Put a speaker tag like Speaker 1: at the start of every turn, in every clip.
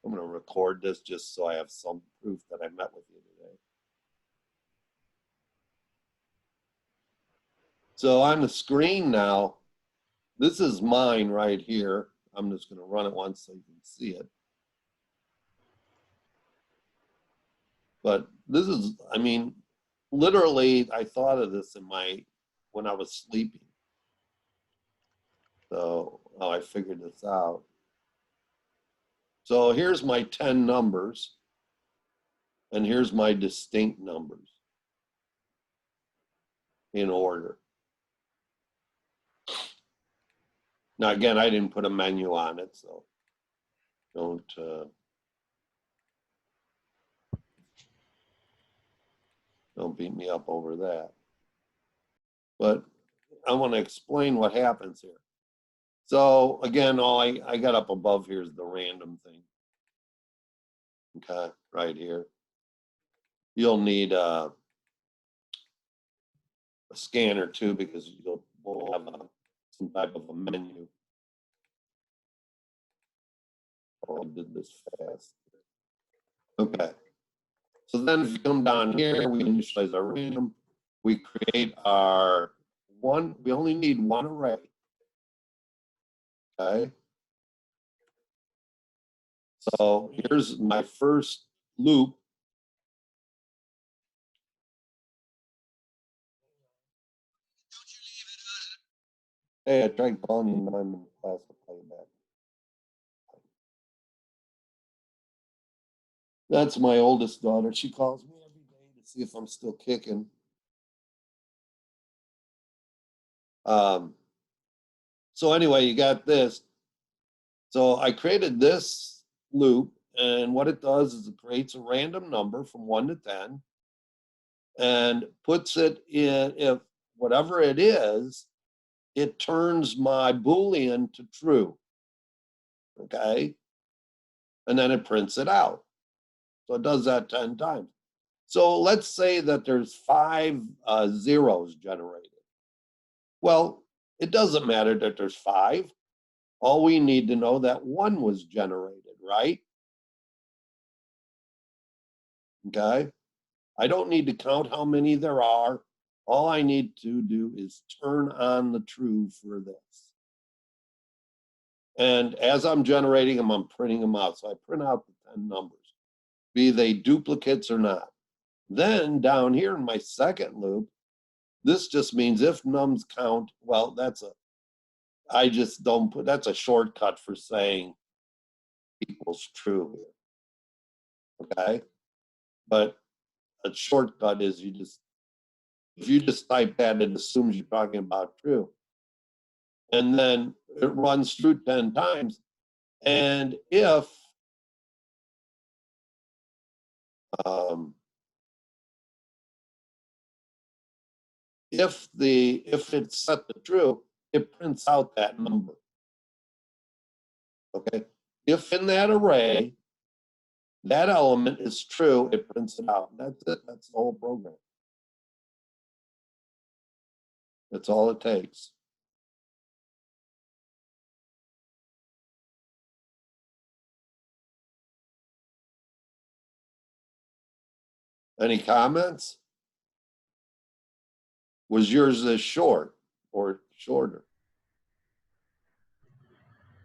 Speaker 1: I'm going to record this just so I have some proof that I met with you today. So on the screen now, this is mine right here. I'm just going to run it once so you can see it. But this is, I mean, literally, I thought of this when I was sleeping. So I figured this out. So here's my 10 numbers, and here's my distinct numbers in order. Now, again, I didn't put a menu on it, so don't beat me up over that. But I want to explain what happens here. So again, all I got up above here is the random thing. Okay, right here. You'll need a scanner too, because we'll have some type of a menu. Oh, I did this fast. Okay. So then if you come down here, we initialize our random. We create our one, we only need one array. Okay. So here's my first loop. Hey, I tried calling you, but I'm in class to play back. That's my oldest daughter. She calls me every day to see if I'm still kicking. So anyway, you got this. So I created this loop, and what it does is it creates a random number from 1 to 10 and puts it in, if whatever it is, it turns my Boolean to true. Okay. And then it prints it out. So it does that 10 times. So let's say that there's 5 zeros generated. Well, it doesn't matter that there's 5. All we need to know that 1 was generated, right? Okay. I don't need to count how many there are. All I need to do is turn on the true for this. And as I'm generating them, I'm printing them out. So I print out the 10 numbers, be they duplicates or not. Then down here in my second loop, this just means if nums count, well, I just don't put, that's a shortcut for saying equals true here. Okay. But a shortcut is if you just type that, it assumes you're talking about true. And then it runs through 10 times. And if it's set to true, it prints out that number. Okay. If in that array that element is true, it prints it out. That's it. That's the whole program. That's all it takes. Any comments? Was yours this short or shorter?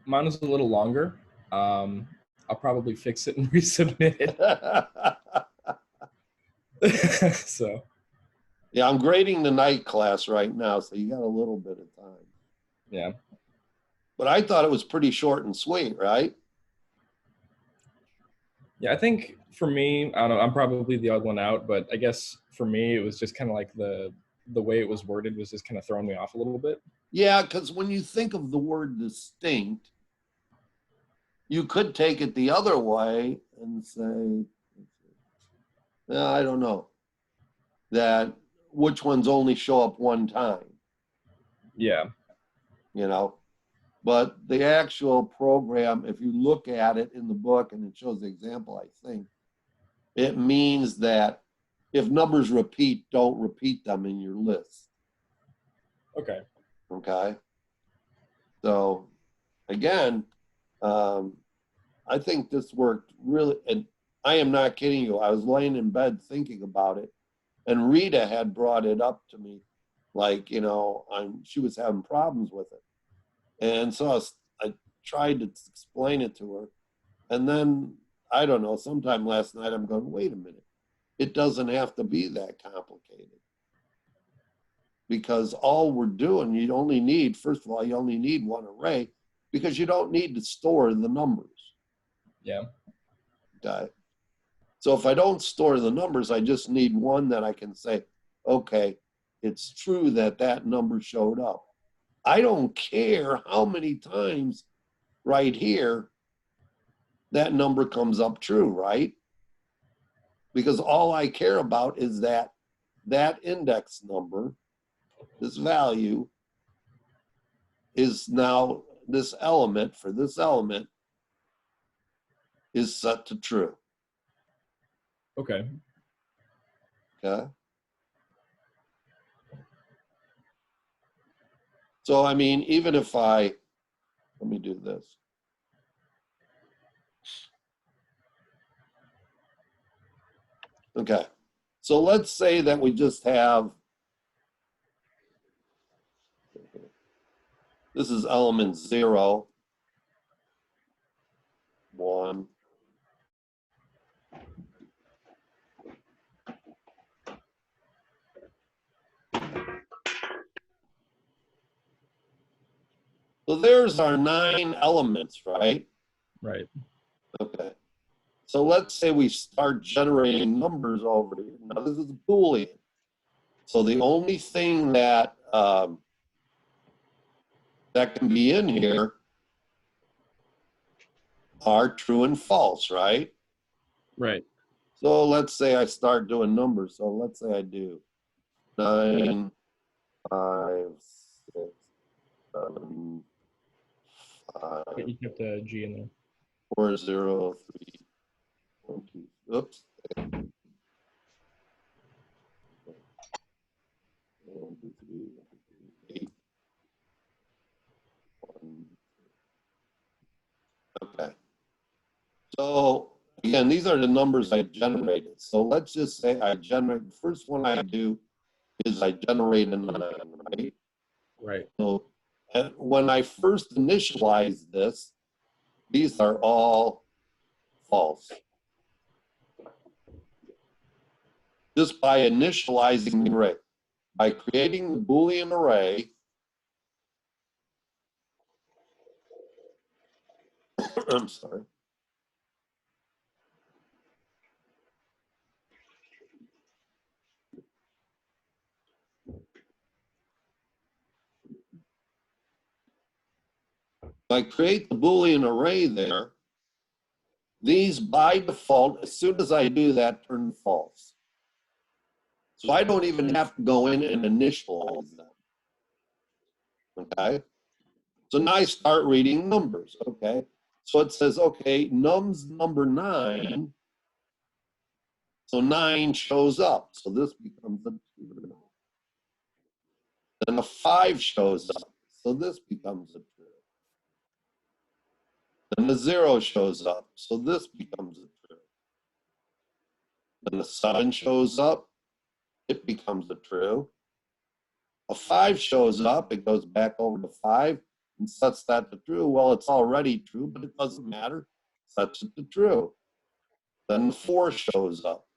Speaker 2: Mine was a little longer. I'll probably fix it and resubmit it. So.
Speaker 1: Yeah, I'm grading the night class right now, so you got a little bit of time.
Speaker 2: Yeah.
Speaker 1: But I thought it was pretty short and sweet, right?
Speaker 2: Yeah, I think for me, I don't know, I'm probably the odd one out, but I guess for me, it was just kind of like the way it was worded was just kind of throwing me off a little bit.
Speaker 1: Yeah, because when you think of the word distinct, you could take it the other way and say, I don't know, that which ones only show up one time.
Speaker 2: Yeah.
Speaker 1: You know, but the actual program, if you look at it in the book, and it shows the example, I think, it means that if numbers repeat, don't repeat them in your list.
Speaker 2: Okay.
Speaker 1: Okay. So again, I think this worked really, and I am not kidding you. I was laying in bed thinking about it, and Rita had brought it up to me, like, she was having problems with it. And so I tried to explain it to her. And then, I don't know, sometime last night, I'm going, wait a minute. It doesn't have to be that complicated. Because all we're doing, you only need, first of all, you only need one array because you don't need to store the numbers.
Speaker 2: Yeah.
Speaker 1: Okay. So if I don't store the numbers, I just need one that I can say, okay, it's true that that number showed up. I don't care how many times right here that number comes up true, right? Because all I care about is that index number, this value, is now this element, for this element, is set to true.
Speaker 2: Okay.
Speaker 1: Okay. So, I mean, even if let me do this. Okay. So let's say that we just have, this is element 0, 1. So there's our 9 elements, right?
Speaker 2: Right.
Speaker 1: Okay. So let's say we start generating numbers over here. Now this is Boolean. So the only thing that that can be in here are true and false, right?
Speaker 2: Right.
Speaker 1: So let's say I start doing numbers. So let's say I do 9, 5, 6, 7, 5,
Speaker 2: But you kept the G in there.
Speaker 1: 4, 0, 3, 1, 2. Oops. 1, 2, 3, 8. 1. Okay. So again, these are the numbers I generated. So let's just say I generate, the first one I do is I generate a 9, right?
Speaker 2: Right.
Speaker 1: So when I first initialize this, these are all false. Just by initializing the array, by creating the Boolean array, I'm sorry. I create the Boolean array there. These by default, as soon as I do that, turn false. So I don't even have to go in and initialize them. Okay. So now I start reading numbers. Okay. So it says, okay, nums number 9. So 9 shows up. So this becomes a 2. Then a 5 shows up. So this becomes a true. Then the 0 shows up. So this becomes a true. Then the 7 shows up. It becomes a true. A 5 shows up. It goes back over to 5 and sets that to true. Well, it's already true, but it doesn't matter. Sets it to true. Then the 4 shows up.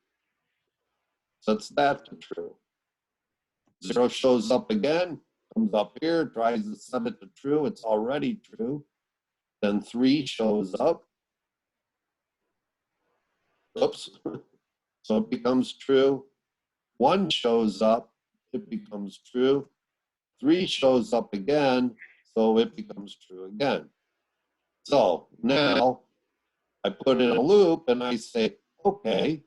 Speaker 1: Sets that to true. 0 shows up again. Comes up here. Tries to set it to true. It's already true. Then 3 shows up. Oops. So it becomes true. 1 shows up. It becomes true. 3 shows up again. So it becomes true again. So now I put in a loop and I say, okay,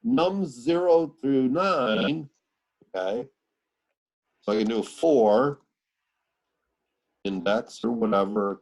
Speaker 1: nums 0 through 9. Okay. So I can do 4 index or whatever.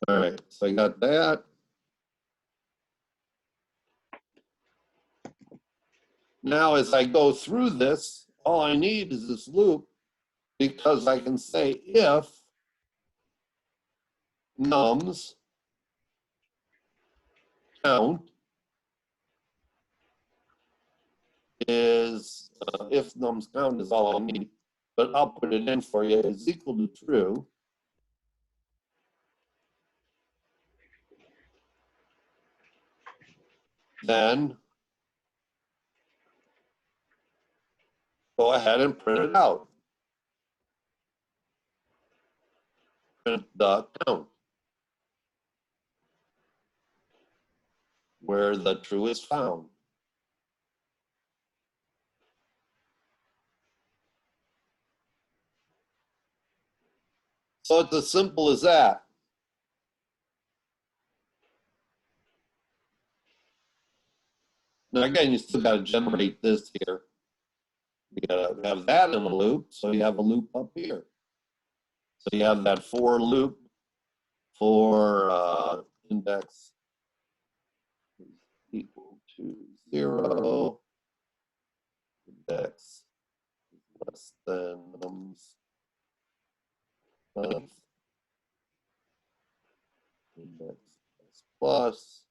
Speaker 1: All right, so I got that. Now, as I go through this, all I need is this loop because I can say if nums count is, if nums count is all I need, but I'll put it in for you, is equal to true, then go ahead and print it out. Print the count, where the true is found. So it's as simple as that. Now again, you still got to generate this here. You got to have that in a loop, so you have a loop up here. So you have that for loop for index is equal to 0, index is less than nums length, index is plus,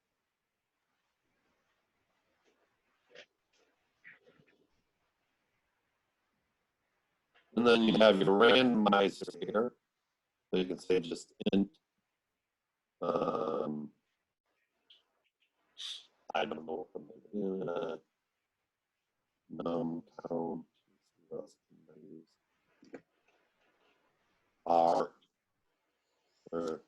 Speaker 1: and then you have your randomizer here. So you can say just int, I don't know, num count, what else can I use? R, or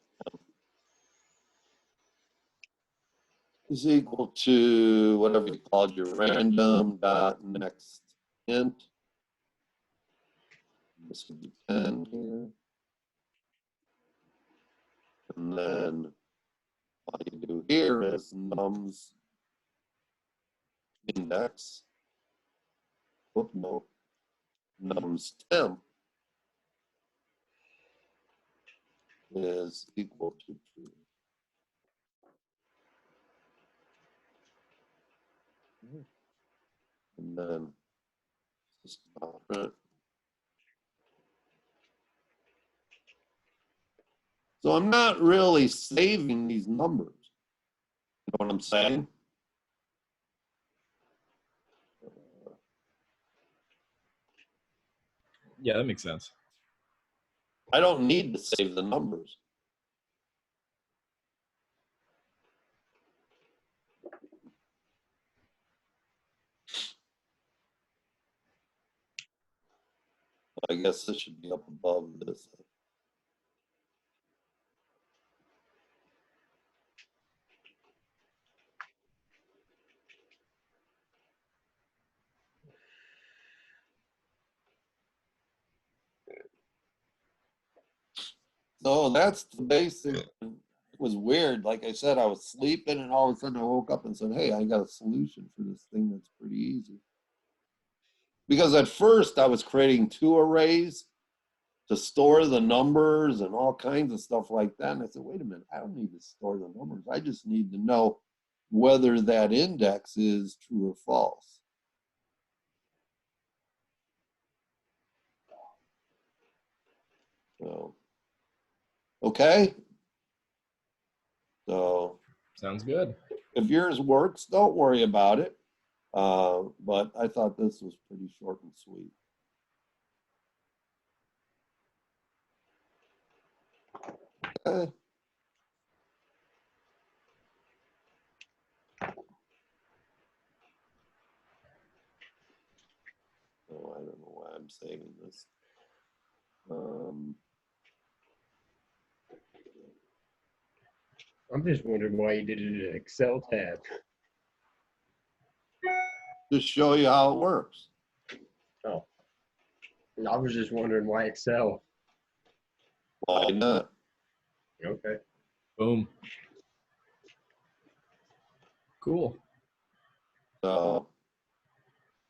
Speaker 1: is equal to whatever you called your random dot next int. This would be 10 here. And then all you do here is nums index. Whoop, no. Nums temp is equal to true. And then just print. So I'm not really saving these numbers. You know what I'm saying?
Speaker 2: Yeah, that makes sense.
Speaker 1: I don't need to save the numbers. I guess this should be up above this. So that's the basic. It was weird. Like I said, I was sleeping and all of a sudden I woke up and said, hey, I got a solution for this thing that's pretty easy. Because at first I was creating two arrays to store the numbers and all kinds of stuff like that. And I said, wait a minute, I don't need to store the numbers. I just need to know whether that index is true or false. So, okay. So
Speaker 2: Sounds good.
Speaker 1: if yours works, don't worry about it. But I thought this was pretty short and sweet. Okay. Oh, I don't know why I'm saving this.
Speaker 3: I'm just wondering why you did it in an Excel tab.
Speaker 1: Just show you how it works.
Speaker 3: Oh. I was just wondering why Excel.
Speaker 1: Why not?
Speaker 3: Okay.
Speaker 2: Boom. Cool.
Speaker 1: So,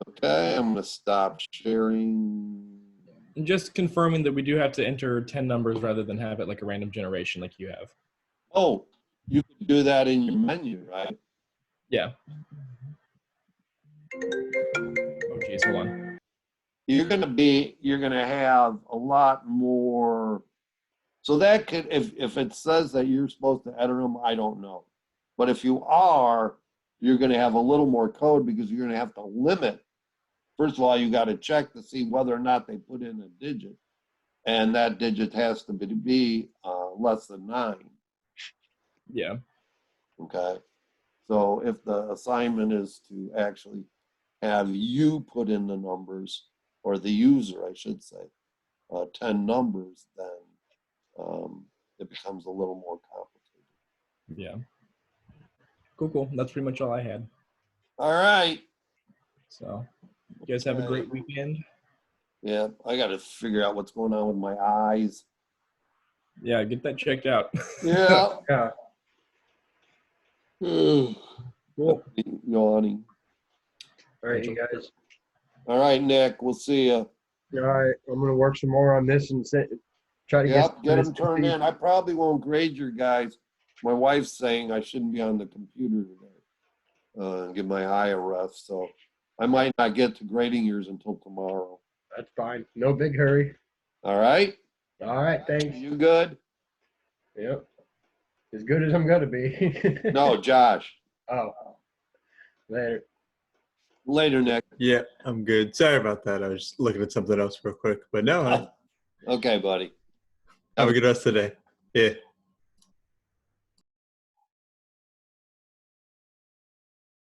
Speaker 1: okay, I'm going to stop sharing.
Speaker 2: And just confirming that we do have to enter 10 numbers rather than have it like a random generation like you have.
Speaker 1: Oh, you could do that in your menu, right?
Speaker 2: Yeah. Oh geez, hold on.
Speaker 1: You're gonna have a lot more. So that could, if it says that you're supposed to edit them, I don't know. But if you are, you're gonna have a little more code because you're gonna have to limit. First of all, you got to check to see whether or not they put in a digit, and that digit has to be less than 9.
Speaker 2: Yeah.
Speaker 1: Okay. So if the assignment is to actually have you put in the numbers, or the user, I should say, 10 numbers, then it becomes a little more complicated.
Speaker 2: Yeah. Cool. That's pretty much all I had.
Speaker 1: All right.
Speaker 2: So you guys have a
Speaker 1: Okay.
Speaker 2: great weekend.
Speaker 1: Yeah, I got to figure out what's going on with my eyes.
Speaker 2: Yeah, get that checked out.
Speaker 1: Yeah.
Speaker 3: Yeah.
Speaker 2: Cool.
Speaker 1: Yawning.
Speaker 3: All right, you guys.
Speaker 1: All right, Nick, we'll see you.
Speaker 3: All right, I'm gonna work some more on this and try to
Speaker 1: Yep, get
Speaker 3: this
Speaker 1: them turned in. I probably won't grade your guys. My wife's saying I shouldn't be on the computer today. Give my eye a rest, so I might not get to grading yours until tomorrow.
Speaker 3: That's fine. No big hurry.
Speaker 1: All right?
Speaker 3: All right, thanks.
Speaker 1: You good?
Speaker 3: Yep. As good as I'm gonna be.
Speaker 1: No, Josh.
Speaker 3: Oh. Later.
Speaker 1: Later, Nick.
Speaker 4: Yeah, I'm good. Sorry about that. I was just looking at something else real quick. But no,
Speaker 1: Okay, buddy.
Speaker 4: have a good rest of the day. Yeah.